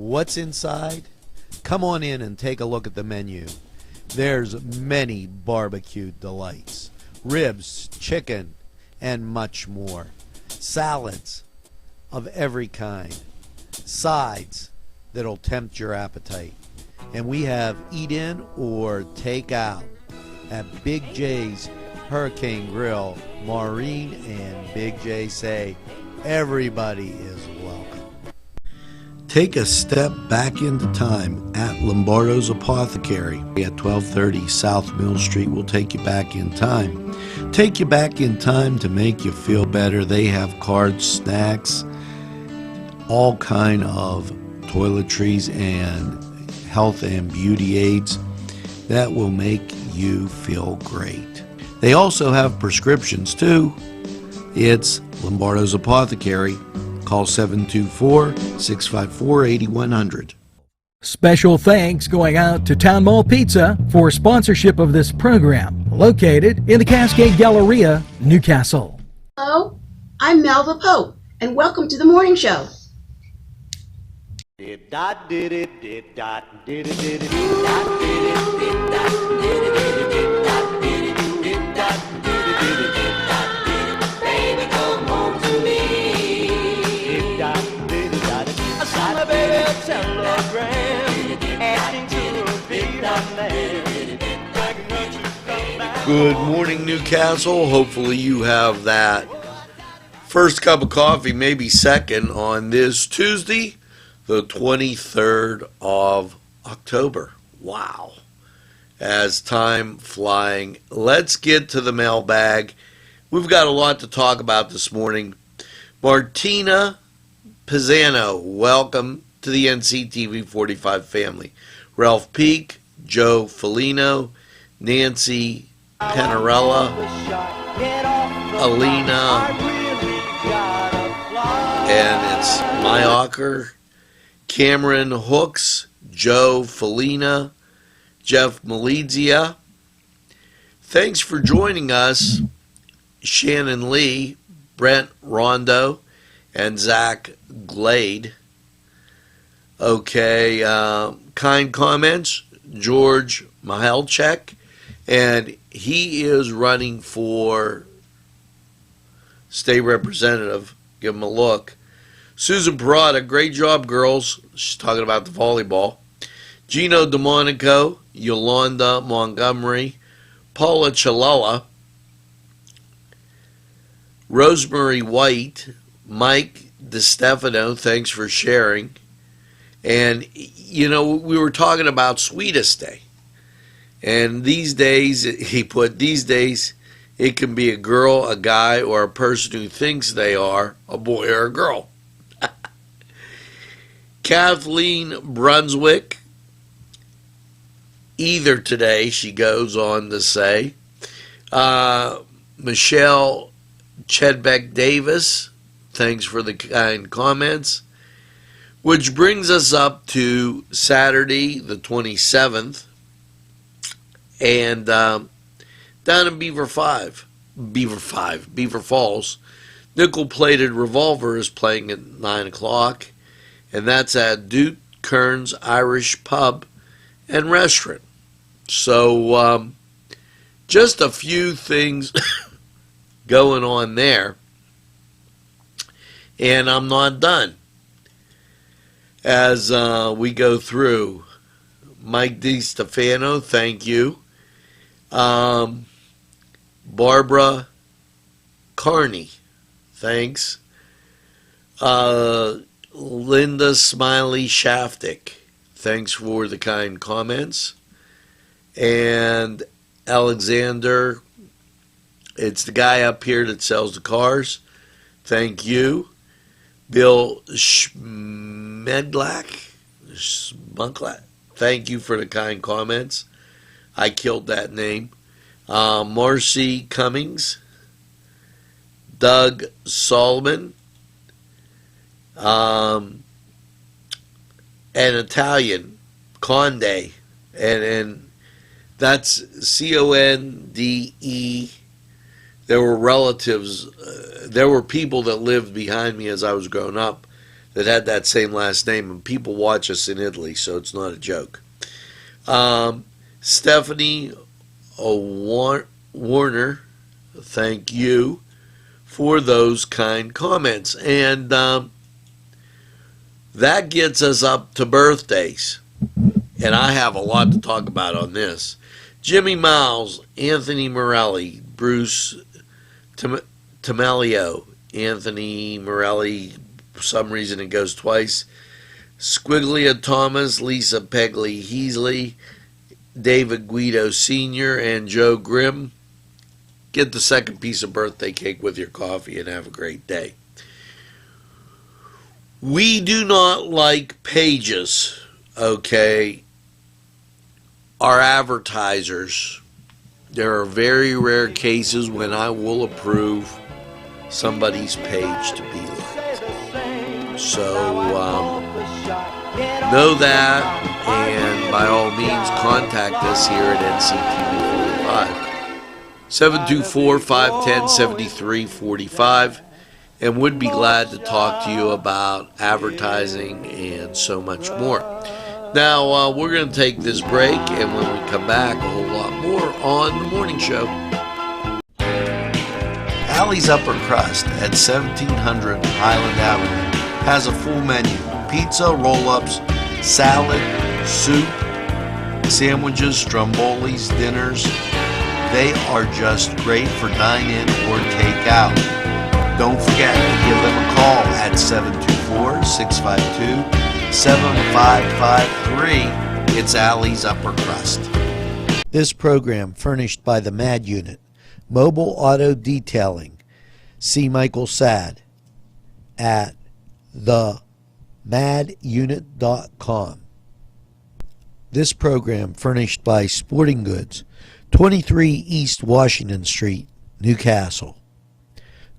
what's inside? Come on in and take a look at the menu. There's many barbecue delights. Ribs, chicken, and much more. Salads of every kind. Sides that'll tempt your appetite. And we have eat in or take out at Big J's Hurricane Grill. Maureen and Big J say everybody is welcome. Take a step back into time at Lombardo's Apothecary at 1230 South Mill Street. Will take you back in time. Take you back in time to make you feel better. They have cards, snacks, all kind of toiletries and health and beauty aids that will make you feel great. They also have prescriptions too. It's Lombardo's Apothecary. Call 724-654-8100. Special thanks going out to Town Mall Pizza for sponsorship of this program, located in the Cascade Galleria, Newcastle. Hello, I'm Melva Pope, and welcome to the morning show. Good morning, Newcastle. Hopefully you have that first cup of coffee, maybe second, on this Tuesday, the 23rd of October. Wow. As time flying. Let's get to the mailbag. We've got a lot to talk about this morning. Martina Pisano, welcome to the NCTV45 family. Ralph Peak, Joe Felino, Nancy Panarella, Alina, and it's Myocker, Cameron Hooks, Joe Felina, Jeff Malizia. Thanks for joining us, Shannon Lee, Brent Rondo, and Zach Glade. Okay, kind comments, George Mahelchek, and he is running for state representative. Give him a look. Susan Parada, great job, girls. She's talking about the volleyball. Gino DeMonico, Yolanda Montgomery, Paula Chalala, Rosemary White, Mike DeStefano, thanks for sharing. And, you know, we were talking about Sweetest Day. And these days, he put, these days, it can be a girl, a guy, or a person who thinks they are a boy or a girl. Kathleen Brunswick, either today, she goes on to say. Michelle Chedbeck Davis, thanks for the kind comments. Which brings us up to Saturday, the 27th, and down in Beaver Falls, Nickel Plated Revolver is playing at 9 o'clock, and that's at Duke Kearns Irish Pub and Restaurant. So just a few things going on there, and I'm not done. As we go through, Mike DiStefano, thank you. Barbara Carney, thanks. Linda Smiley Shaftick, thanks for the kind comments. And Alexander, it's the guy up here that sells the cars, thank you. Bill Schmedlack, thank you for the kind comments. I killed that name. Marcy Cummings, Doug Solomon, an Italian, Conde, and that's Conde. There were relatives, there were people that lived behind me as I was growing up that had that same last name, and people watch us in Italy, so it's not a joke. Stephanie Warner, thank you for those kind comments. And that gets us up to birthdays. And I have a lot to talk about on this. Jimmy Miles, Anthony Morelli, Bruce Tamalio, Anthony Morelli, for some reason it goes twice, Squiglia Thomas, Lisa Pegley Heasley, David Guido Sr., and Joe Grimm. Get the second piece of birthday cake with your coffee and have a great day. We do not like pages, okay? Our advertisers, there are very rare cases when I will approve somebody's page to be liked. So know that, and by all means contact us here at NCTV45. 724-510-7345, and would be glad to talk to you about advertising and so much more. Now, we're going to take this break, and when we come back, a whole lot more on The Morning Show. Allie's Upper Crust at 1700 Highland Avenue has a full menu: pizza, roll-ups, salad, soup, sandwiches, strombolis, dinners. They are just great for dine-in or take-out. Don't forget to give them a call at 724-652-7553. It's Allie's Upper Crust. This program furnished by the MAD Unit, Mobile Auto Detailing. See Michael Sad at themadunit.com. This program furnished by Sporting Goods, 23 East Washington Street, Newcastle.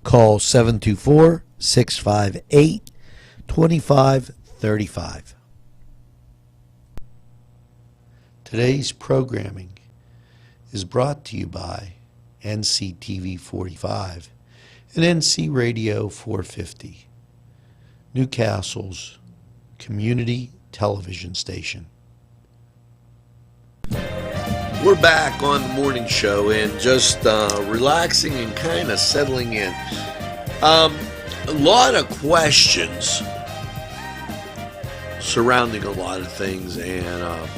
Call 724-658-2535. Today's programming is brought to you by NCTV45 and NC Radio 450, Newcastle's community television station. We're back on The Morning Show and just relaxing and kind of settling in. A lot of questions surrounding a lot of things, and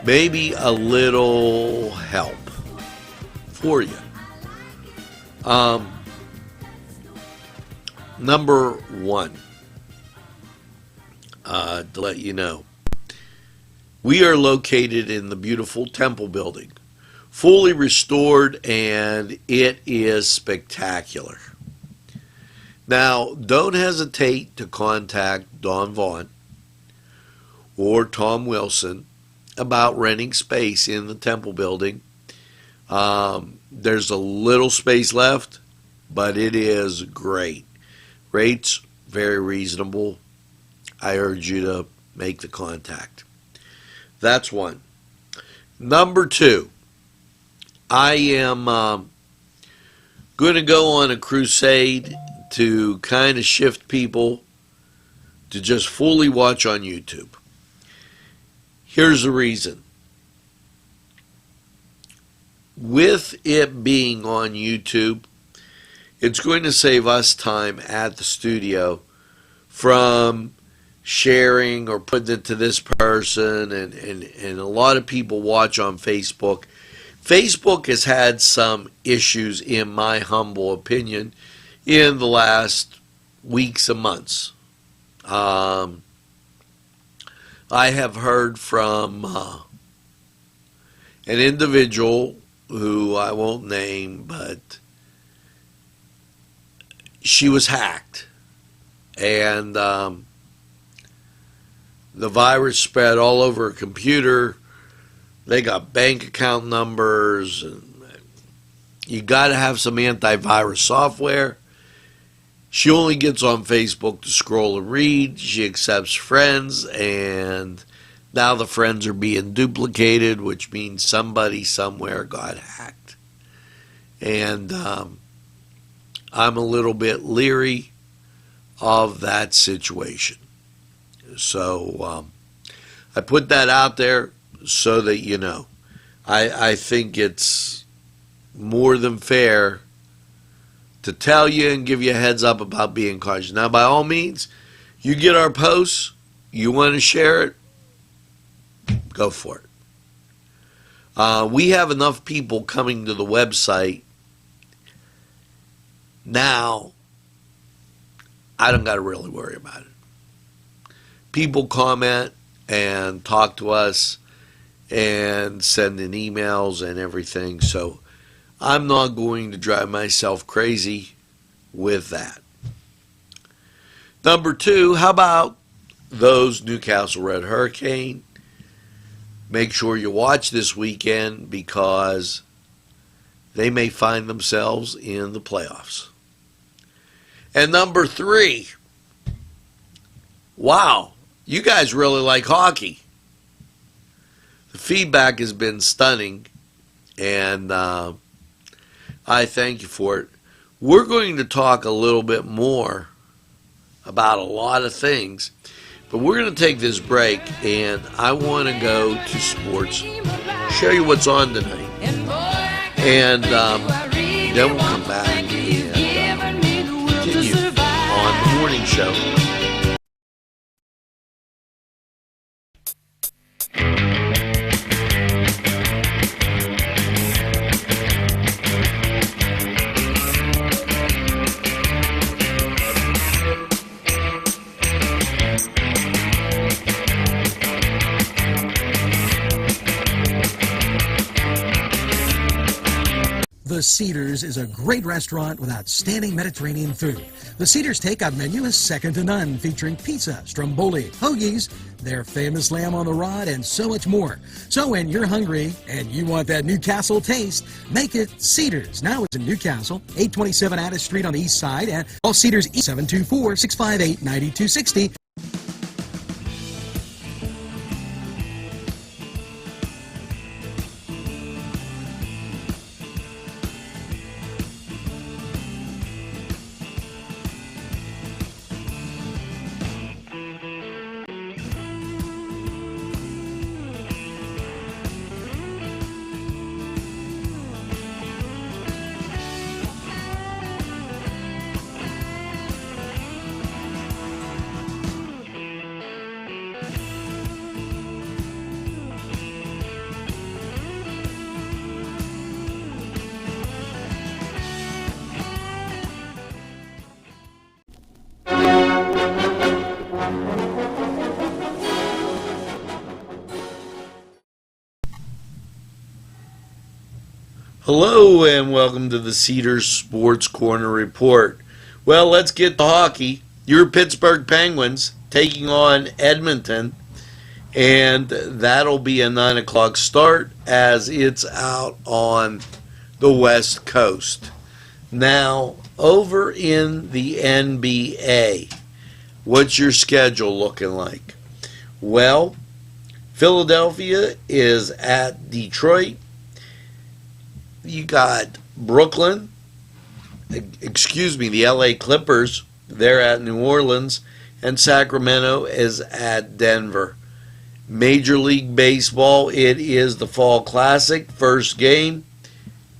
maybe a little help for you. Number one, to let you know, we are located in the beautiful Temple building, fully restored, and it is spectacular. Now, don't hesitate to contact Don Vaughn or Tom Wilson about renting space in the Temple building. There's a little space left, but it is great. Rates very reasonable. I urge you to make the contact. That's one. Number two, I am going to go on a crusade to kind of shift people to just fully watch on YouTube. Here's the reason. With it being on YouTube, it's going to save us time at the studio from sharing or putting it to this person, and a lot of people watch on Facebook. Facebook has had some issues, in my humble opinion, in the last weeks and months. I have heard from an individual who I won't name, but she was hacked, and the virus spread all over her computer. They got bank account numbers, and you got to have some antivirus software. She only gets on Facebook to scroll and read. She accepts friends, and now the friends are being duplicated, which means somebody somewhere got hacked. And I'm a little bit leery of that situation. So I put that out there so that you know. I think it's more than fair to tell you and give you a heads up about being cautious. Now, by all means, you get our posts, you want to share it, go for it. We have enough people coming to the website now, I don't got to really worry about it. People comment and talk to us and send in emails and everything, so I'm not going to drive myself crazy with that. Number two, how about those Newcastle Red Hurricane? Make sure you watch this weekend because they may find themselves in the playoffs. And number three, wow, you guys really like hockey. The feedback has been stunning, and I thank you for it. We're going to talk a little bit more about a lot of things, but we're going to take this break, and I want to go to sports, show you what's on tonight, and then we'll come back and continue on the morning show. The Cedars is a great restaurant with outstanding Mediterranean food. The Cedars takeout menu is second to none, featuring pizza, stromboli, hoagies, their famous lamb on the rod, and so much more. So when you're hungry and you want that Newcastle taste, make it Cedars. Now it's in Newcastle, 827 Addis Street on the east side, and call Cedars 724-658-9260. Hello and welcome to the Cedars Sports Corner Report. Well, let's get to hockey. Your Pittsburgh Penguins taking on Edmonton, and that'll be a 9 o'clock start as it's out on the West Coast. Now, over in the NBA, what's your schedule looking like? Well, Philadelphia is at Detroit. You got Brooklyn, the LA Clippers, they're at New Orleans, and Sacramento is at Denver. Major League Baseball, it is the Fall Classic, first game,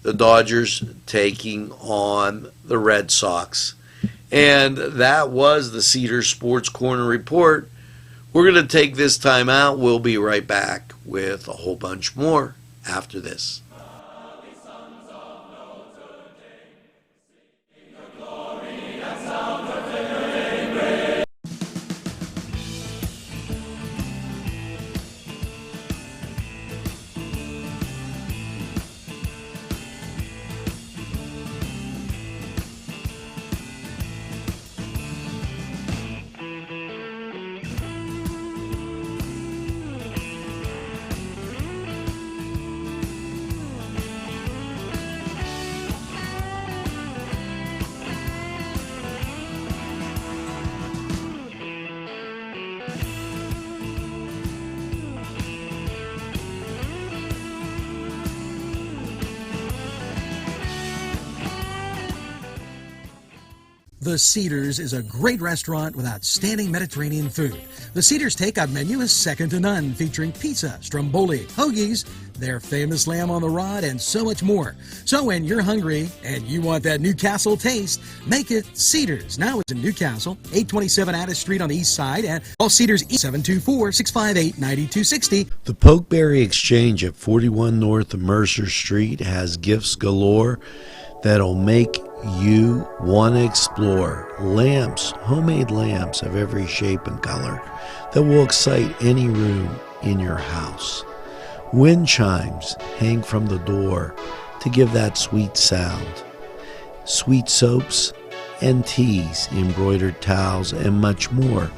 the Dodgers taking on the Red Sox. And that was the Cedar Sports Corner Report. We're going to take this time out. We'll be right back with a whole bunch more after this. The Cedars is a great restaurant with outstanding Mediterranean food. The Cedars takeout menu is second to none, featuring pizza, stromboli, hoagies, their famous lamb on the rod, and so much more. So when you're hungry and you want that Newcastle taste, make it Cedars. Now it's in Newcastle, 827 Addis Street on the east side, and all Cedars 724-658-9260. The Pokeberry Exchange at 41 North Mercer Street has gifts galore that'll make you want to explore. Lamps, homemade lamps of every shape and color that will excite any room in your house. Wind chimes hang from the door to give that sweet sound. Sweet soaps and teas, embroidered towels, and much more.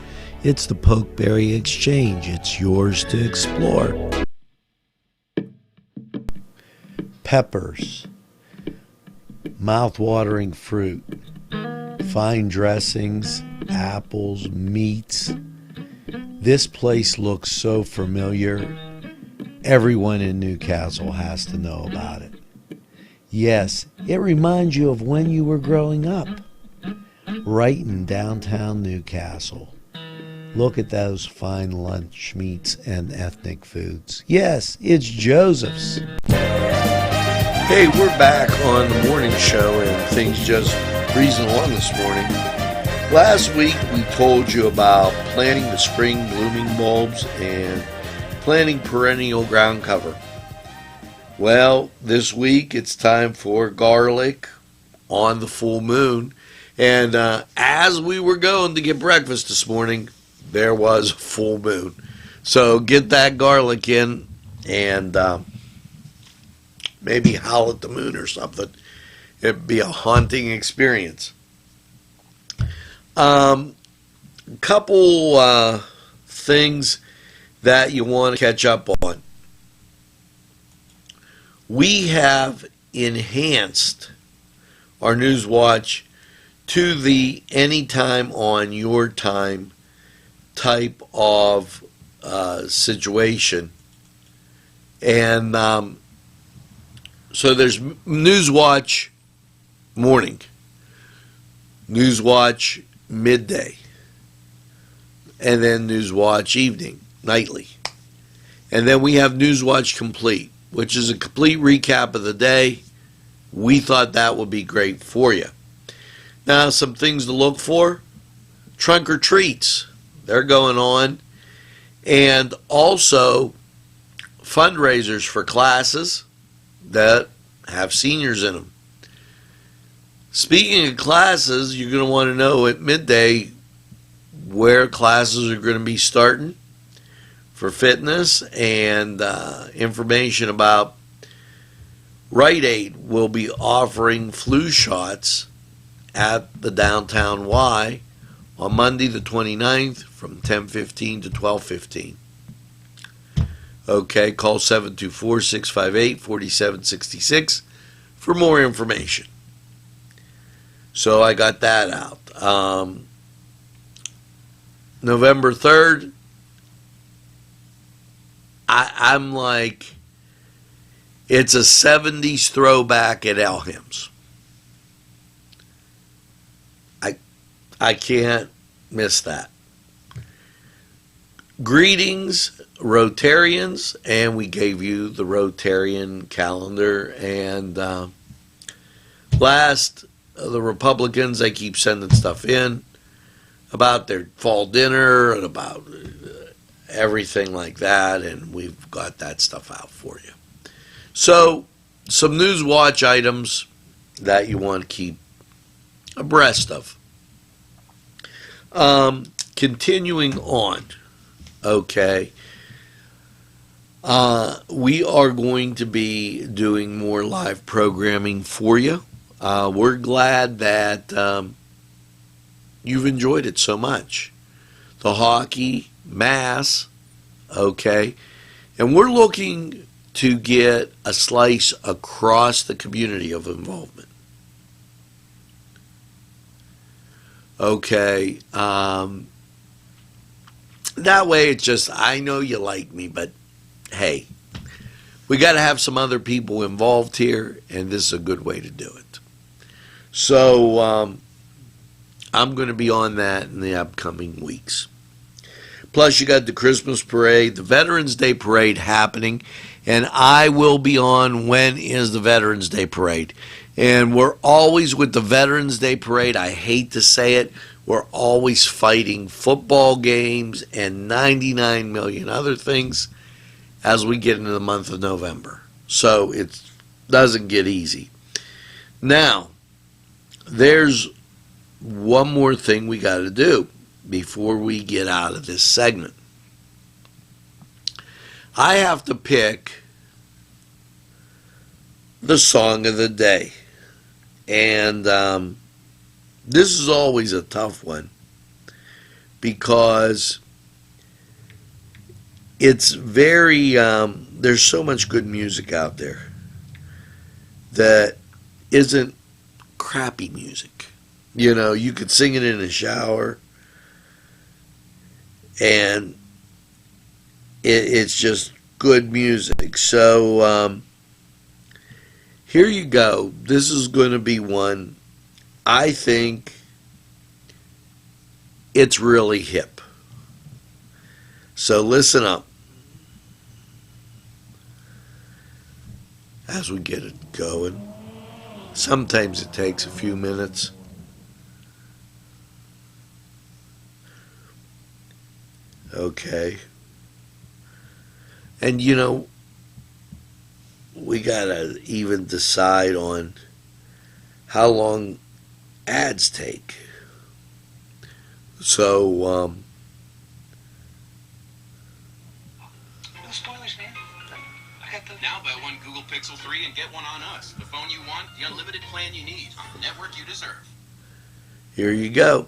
It's the Pokeberry Exchange. It's yours to explore. Peppers, mouth-watering fruit, fine dressings, apples, meats. This place looks so familiar. Everyone in Newcastle has to know about it. Yes, it reminds you of when you were growing up, right in downtown Newcastle. Look at those fine lunch meats and ethnic foods. Yes, it's Joseph's. Hey, we're back on the morning show, and things just breezing along this morning. Last week we told you about planting the spring blooming bulbs and planting perennial ground cover. Well, this week it's time for garlic on the full moon. And as we were going to get breakfast this morning, there was a full moon. So get that garlic in and maybe howl at the moon or something. It'd be a haunting experience. Couple things that you want to catch up on. We have enhanced our Newswatch to the anytime on your time type of situation. And so there's Newswatch morning, Newswatch midday, and then Newswatch evening, nightly. And then we have Newswatch complete, which is a complete recap of the day. We thought that would be great for you. Now, some things to look for. Trunk or treats, they're going on. And also fundraisers for classes that have seniors in them. Speaking of classes, you're going to want to know at midday where classes are going to be starting for fitness, and information about Rite Aid will be offering flu shots at the Downtown Y on Monday the 29th from 10:15 to 12:15. Okay, call 724-658-4766 for more information. So I got that out. November 3rd, I'm like, it's a 70s throwback at Elham's. I can't miss that. Greetings, Rotarians, and we gave you the Rotarian calendar. And last, the Republicans, they keep sending stuff in about their fall dinner and about everything like that, and we've got that stuff out for you. So, some Newswatch items that you want to keep abreast of. Continuing on, okay, we are going to be doing more live programming for you. We're glad that you've enjoyed it so much. The hockey, mass, okay, and we're looking to get a slice across the community of involvement. Okay, that way it's just, I know you like me, but hey, we got to have some other people involved here, and this is a good way to do it. So, I'm going to be on that in the upcoming weeks. Plus, you got the Christmas parade, the Veterans Day parade happening, and I will be on when is the Veterans Day parade. And we're always with the Veterans Day parade. I hate to say it. We're always fighting football games and 99 million other things as we get into the month of November. So it doesn't get easy. Now, there's one more thing we got to do before we get out of this segment. I have to pick the song of the day. And this is always a tough one because it's very, there's so much good music out there that isn't crappy music. You know, you could sing it in a shower and it's just good music. So here you go. This is going to be one I think it's really hip. So listen up as we get it going. Sometimes it takes a few minutes. Okay. And you know, we gotta even decide on how long ads take. So, No spoilers, man. I got the... Now buy one Google Pixel 3 and get one on us. The phone you want, the unlimited plan you need, on the network you deserve. here you go.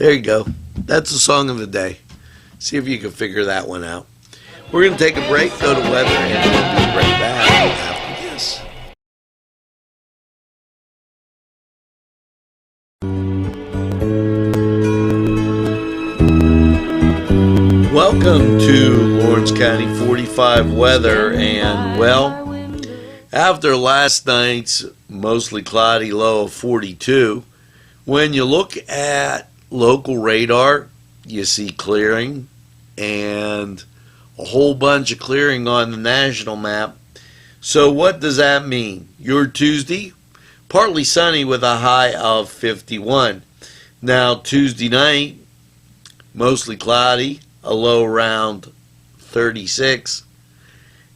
There you go. That's the song of the day. See if you can figure that one out. We're going to take a break, go to weather, and we'll be right back after this. Welcome to Lawrence County 45 weather, and well, after last night's mostly cloudy low of 42, when you look at local radar, you see clearing and a whole bunch of clearing on the national map. So what does that mean? Your Tuesday, partly sunny with a high of 51. Now Tuesday night, mostly cloudy, a low around 36.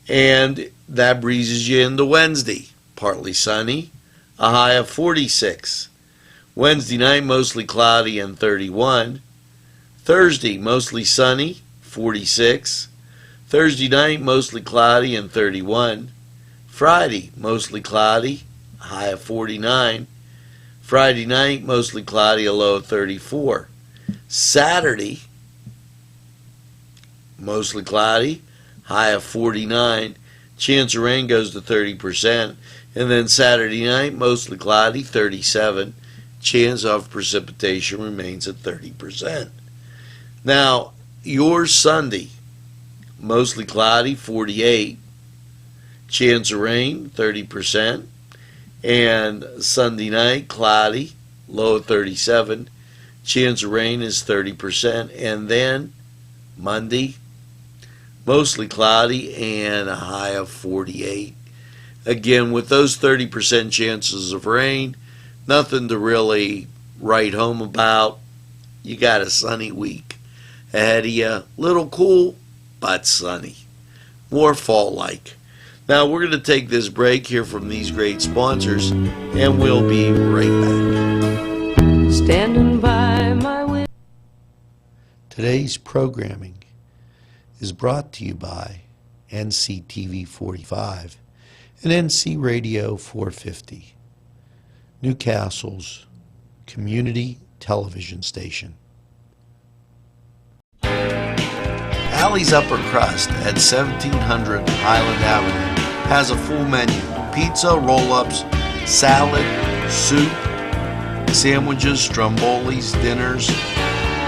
And that breezes you into Wednesday, partly sunny, a high of 46. Wednesday night, mostly cloudy and 31. Thursday, mostly sunny, 46. Thursday night, mostly cloudy and 31. Friday, mostly cloudy, a high of 49. Friday night, mostly cloudy, a low of 34. Saturday, mostly cloudy, high of 49. Chance of rain goes to 30%. And then Saturday night, mostly cloudy, 37. Chance of precipitation remains at 30%. Now, your Sunday, mostly cloudy, 48. Chance of rain, 30%. And Sunday night, cloudy, low of 37. Chance of rain is 30%. And then Monday, mostly cloudy and a high of 48. Again, with those 30% chances of rain, nothing to really write home about. You got a sunny week ahead of you. Little cool, but sunny. More fall-like. Now, we're going to take this break here from these great sponsors, and we'll be right back. Standing by my window. Today's programming is brought to you by NCTV45 and NC Radio 450. Newcastle's community television station. Allie's Upper Crust at 1700 Highland Avenue has a full menu: pizza, roll-ups, salad, soup, sandwiches, strombolis, dinners.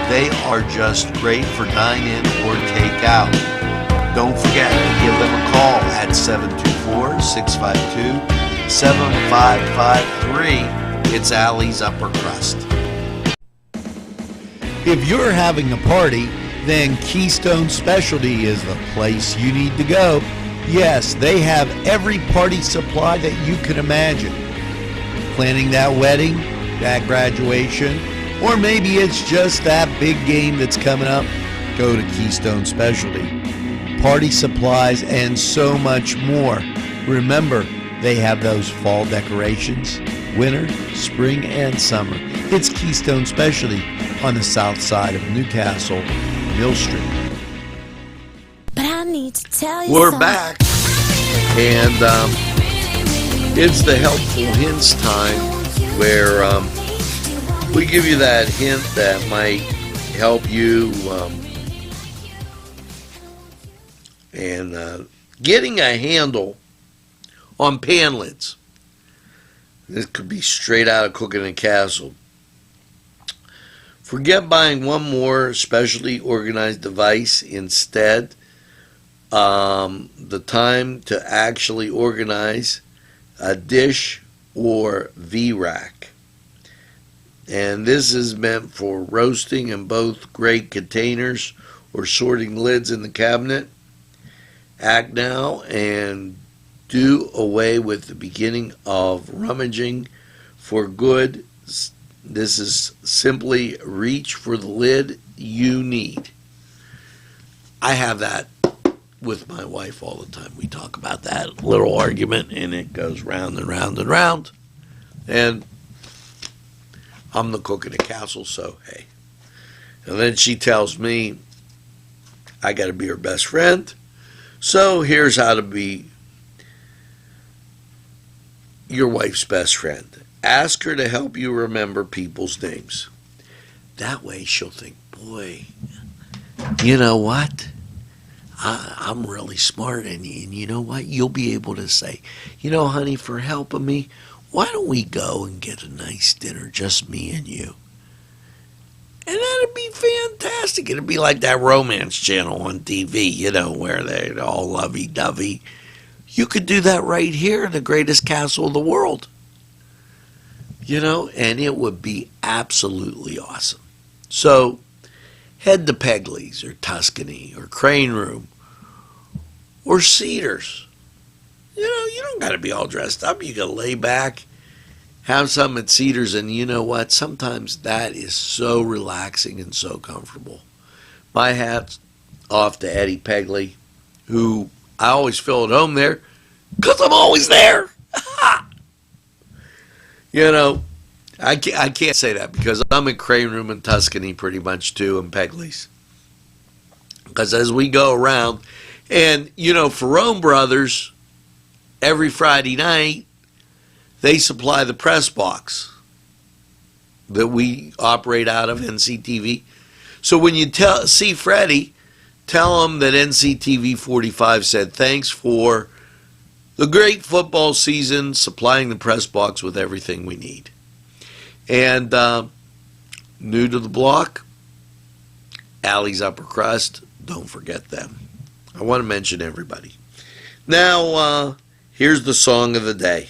They are just great for dine-in or take-out. Don't forget to give them a call at 724-652-7553. It's Allie's Upper Crust. If you're having a party, then Keystone Specialty is the place you need to go. Yes, they have every party supply that you could imagine. Planning that wedding, that graduation, or maybe it's just that big game that's coming up, go to Keystone Specialty. Party supplies and so much more. Remember, they have those fall decorations, winter, spring, and summer. It's Keystone Specialty on the south side of Newcastle, Mill Street. But I need to tell you We're something. back, and it's the helpful hints time where we give you that hint that might help you and getting a handle on pan lids. This could be straight out of Cooking and Castle. Forget buying one more specially organized device. Instead, the time to actually organize a dish or V-rack. And this is meant for roasting in both great containers or sorting lids in the cabinet. Act now and do away with the beginning of rummaging for good. This is simply reach for the lid you need. I have that with my wife all the time. We talk about that little argument, and it goes round and round and round. And I'm the cook at the castle, so hey. And then she tells me I got to be her best friend. So here's how to be your wife's best friend. Ask her to help you remember people's names. That way she'll think, boy, you know what? I'm really smart, and you know what? You'll be able to say, you know, honey, for helping me, why don't we go and get a nice dinner, just me and you? And that'd be fantastic. It'd be like that romance channel on TV, you know, where they're all lovey-dovey. You could do that right here in the greatest castle in the world. You know, and it would be absolutely awesome. So, head to Pegley's or Tuscany or Crane Room or Cedars. You know, you don't got to be all dressed up. You can lay back, have something at Cedars, and you know what? Sometimes that is so relaxing and so comfortable. My hat's off to Eddie Pegley, who I always feel at home there because I'm always there. You know, I can't say that because I'm in Crane Room in Tuscany pretty much too, and Pegley's. Because as we go around, and you know, Ferrone Brothers, every Friday night, they supply the press box that we operate out of NCTV. So when you see Freddie, tell him that NCTV45 said thanks for the great football season, supplying the press box with everything we need. And new to the block, Allie's Upper Crust, don't forget them. I want to mention everybody. Now, here's the song of the day.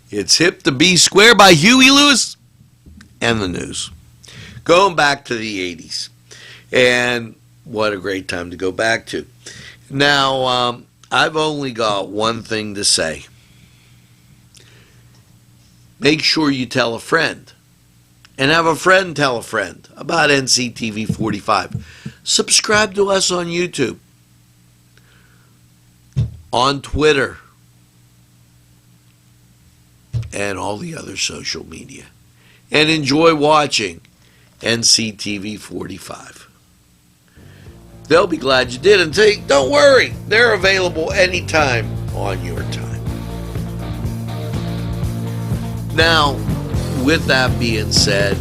It's Hip to Be Square by Huey Lewis and the News. Going back to the 80s. And what a great time to go back to. Now, I've only got one thing to say. Make sure you tell a friend. And have a friend tell a friend about NCTV45. Subscribe to us on YouTube. On Twitter. And all the other social media. and enjoy watching NCTV45. They'll be glad you did, and don't worry, they're available anytime on your time. Now, with that being said,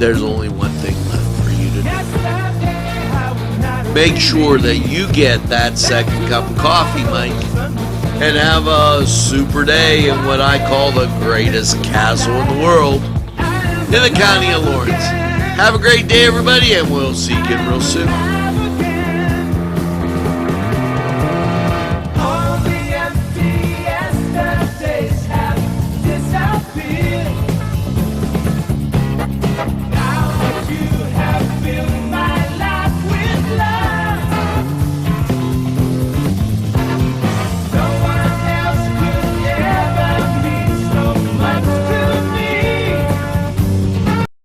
there's only one thing left for you to do. Make sure that you get that second cup of coffee, Mike, and have a super day in what I call the greatest castle in the world, in the county of Lawrence. Have a great day, everybody, and we'll see you again real soon.